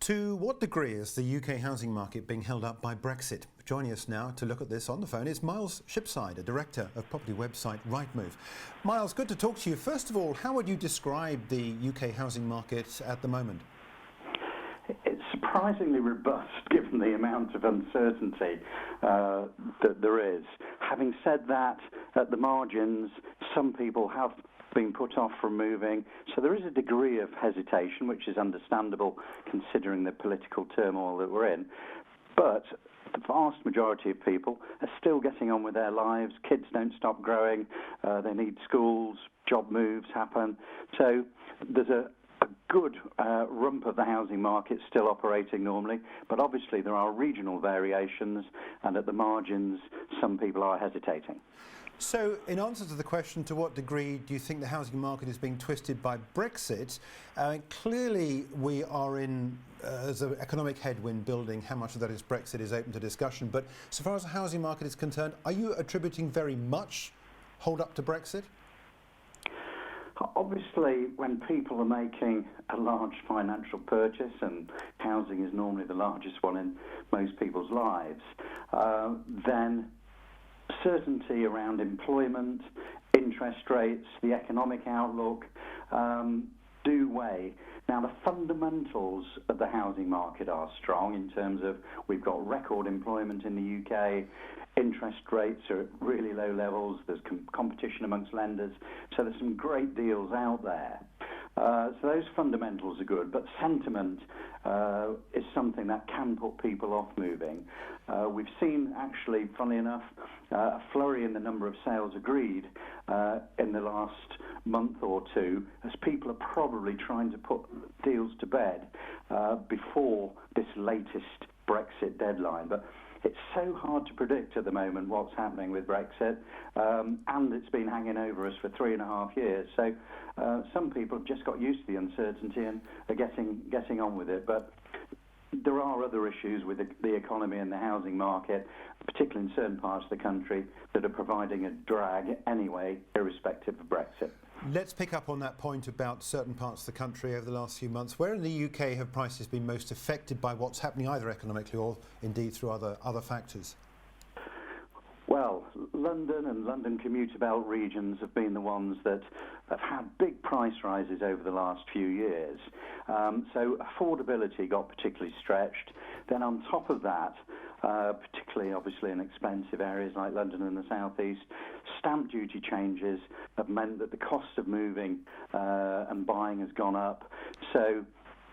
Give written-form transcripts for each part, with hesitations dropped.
To what degree is the UK housing market being held up by Brexit? Joining us now to look at this on the phone is Miles Shipside, a director of property website Rightmove. Miles, good to talk to you. First of all, how would you describe the UK housing market at the moment? It's surprisingly robust given the amount of uncertainty that there is. Having said that, at the margins, some people have been put off from moving, so there is a degree of hesitation, which is understandable considering the political turmoil that we're in. But the vast majority of people are still getting on with their lives. Kids don't stop growing. They need schools. Job moves happen. So there's a good rump of the housing market still operating normally, but obviously there are regional variations, and at the margins, some people are hesitating. So, in answer to the question, to what degree do you think the housing market is being twisted by Brexit? Clearly, we are in as an economic headwind building. How much of that is Brexit is open to discussion. But so far as the housing market is concerned, are you attributing very much hold up to Brexit? Obviously, when people are making a large financial purchase, and housing is normally the largest one in most people's lives, then certainty around employment, interest rates, the economic outlook do weigh. Now, the fundamentals of the housing market are strong in terms of we've got record employment in the UK, interest rates are at really low levels, there's competition amongst lenders, so there's some great deals out there. So those fundamentals are good, but sentiment is something that can put people off moving. We've seen, actually, funnily enough, a flurry in the number of sales agreed in the last month or two, as people are probably trying to put deals to bed before this latest Brexit deadline. But it's so hard to predict at the moment what's happening with Brexit, and it's been hanging over us for 3.5 years. So some people have just got used to the uncertainty and are getting on with it. But there are other issues with the economy and the housing market, particularly in certain parts of the country, that are providing a drag anyway, irrespective of Brexit. Let's pick up on that point about certain parts of the country over the last few months. Where in the UK have prices been most affected by what's happening, either economically or indeed through other factors? Well, London and London commuter belt regions have been the ones that have had big price rises over the last few years. So affordability got particularly stretched. Then on top of that, particularly obviously in expensive areas like London and the South East, stamp duty changes have meant that the cost of moving and buying has gone up. So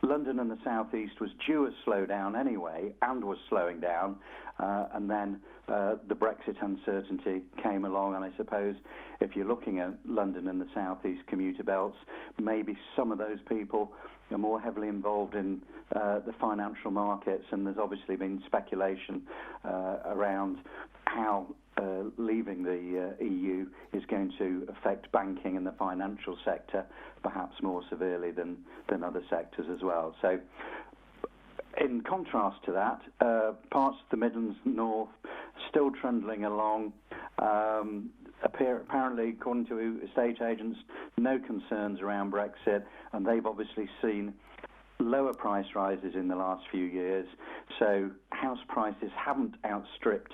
London and the South East was due a slowdown anyway, and was slowing down, and then the Brexit uncertainty came along, and I suppose if you're looking at London and the South East commuter belts, maybe some of those people are more heavily involved in the financial markets, and there's obviously been speculation around how leaving the EU is going to affect banking and the financial sector perhaps more severely than other sectors as well. So in contrast to that, parts of the Midlands North still trundling along. Apparently, according to estate agents, no concerns around Brexit, and they've obviously seen lower price rises in the last few years, so house prices haven't outstripped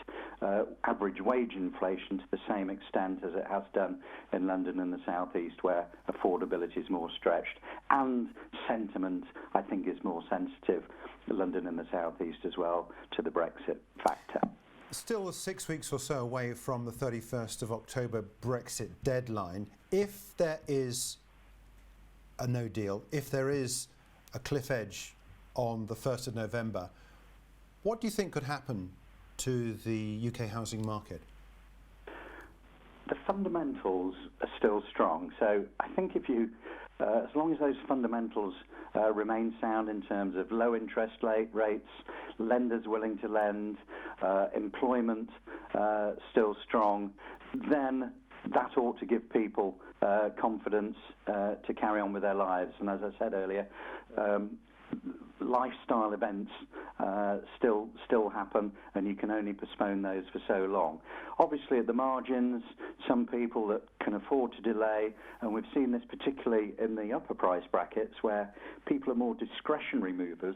average wage inflation to the same extent as it has done in London and the South East, where affordability is more stretched, and sentiment, I think, is more sensitive, London and the South East as well, to the Brexit factor. Still 6 weeks or so away from the 31st of October Brexit deadline. If there is a no deal, if there is a cliff edge on the 1st of November, what do you think could happen to the UK housing market? The fundamentals are still strong. So I think if you, as long as those fundamentals remain sound in terms of low interest rates, lenders willing to lend, employment still strong, then that ought to give people confidence to carry on with their lives. And as I said earlier, lifestyle events still happen, and you can only postpone those for so long. Obviously, at the margins, some people that can afford to delay, and we've seen this particularly in the upper price brackets, where people are more discretionary movers,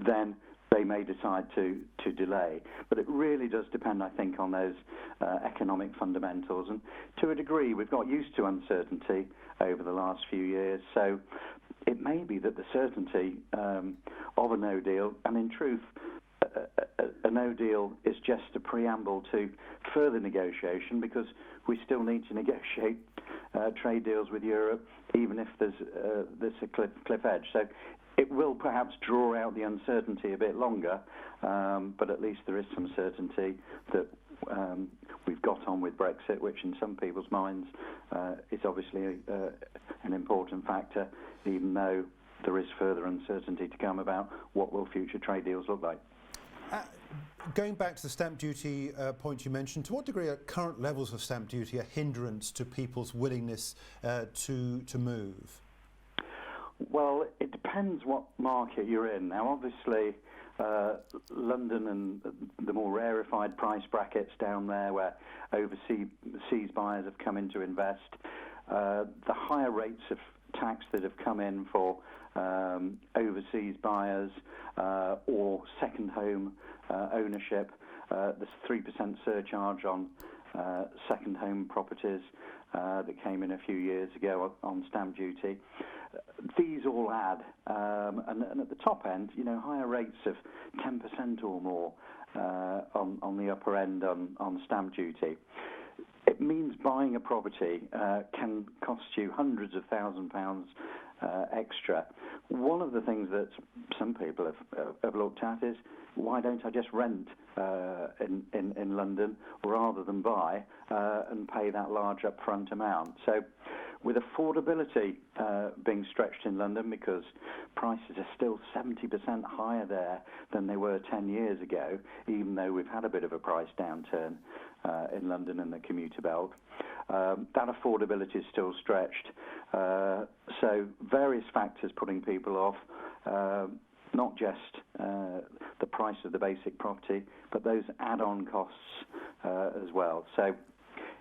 then they may decide to delay. But it really does depend, I think, on those economic fundamentals. And to a degree, we've got used to uncertainty over the last few years. So it may be that the certainty of a no deal, and in truth, a no deal is just a preamble to further negotiation, because we still need to negotiate trade deals with Europe, even if there's a cliff edge. So it will perhaps draw out the uncertainty a bit longer, but at least there is some certainty that we've got on with Brexit, which in some people's minds is obviously an important factor, even though there is further uncertainty to come about what will future trade deals look like. Going back to the stamp duty point you mentioned, to what degree are current levels of stamp duty a hindrance to people's willingness to move? Well, it depends what market you're in. Now, obviously, London and the more rarefied price brackets down there where overseas buyers have come in to invest, the higher rates of tax that have come in for overseas buyers or second home ownership. There's 3% surcharge on second home properties that came in a few years ago on stamp duty. These all add, and at the top end, higher rates of 10% or more on the upper end on stamp duty. It means buying a property can cost you hundreds of £1,000s extra. One of the things that some people have looked at is, why don't I just rent in London rather than buy and pay that large upfront amount? So with affordability being stretched in London, because prices are still 70% higher there than they were 10 years ago, even though we've had a bit of a price downturn in London and the commuter belt, that affordability is still stretched. So various factors putting people off, not just the price of the basic property, but those add-on costs as well. So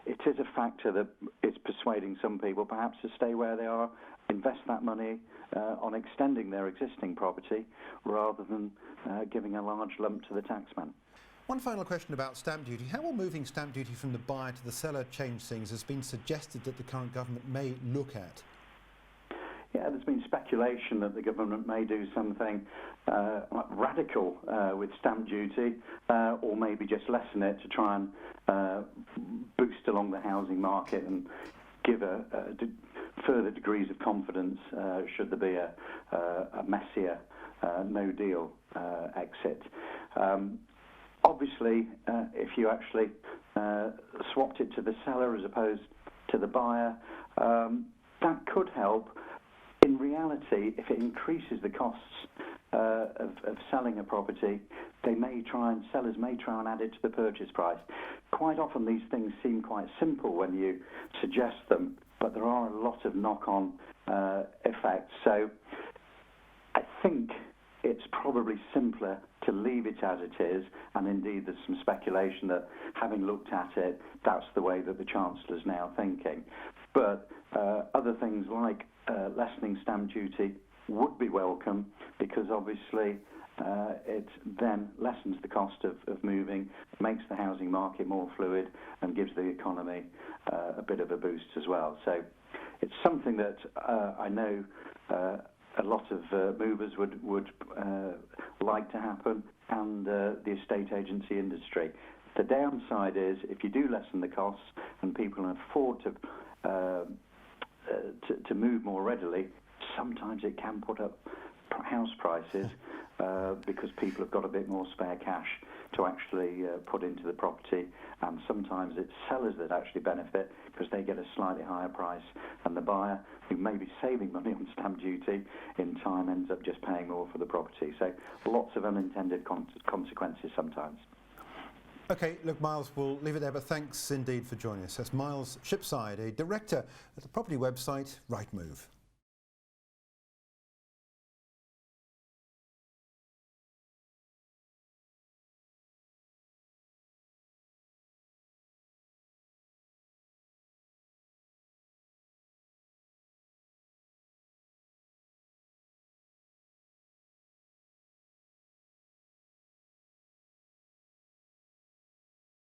it is a factor that is persuading some people perhaps to stay where they are, invest that money on extending their existing property rather than giving a large lump to the taxman. One final question about stamp duty. How will moving stamp duty from the buyer to the seller change things? Has been suggested that the current government may look at. Yeah, there's been speculation that the government may do something radical with stamp duty, or maybe just lessen it to try and boost along the housing market and give further degrees of confidence should there be a messier no-deal exit. Obviously, if you actually swapped it to the seller as opposed to the buyer, that could help. In reality, if it increases the costs of selling a property, sellers may try and add it to the purchase price. Quite often these things seem quite simple when you suggest them, but there are a lot of knock-on effects. So I think it's probably simpler to leave it as it is, and indeed there's some speculation that, having looked at it, that's the way that the Chancellor's now thinking. But other things like lessening stamp duty would be welcome, because obviously it then lessens the cost of moving, makes the housing market more fluid, and gives the economy a bit of a boost as well. So it's something that I know a lot of movers would like to happen, and the estate agency industry. The downside is, if you do lessen the costs and people can afford to move more readily, sometimes it can put up house prices because people have got a bit more spare cash to actually put into the property, and sometimes it's sellers that actually benefit because they get a slightly higher price, and the buyer, who may be saving money on stamp duty, in time ends up just paying more for the property. So lots of unintended consequences sometimes. OK, look, Miles, we'll leave it there, but thanks indeed for joining us. That's Miles Shipside, a director at the property website Rightmove.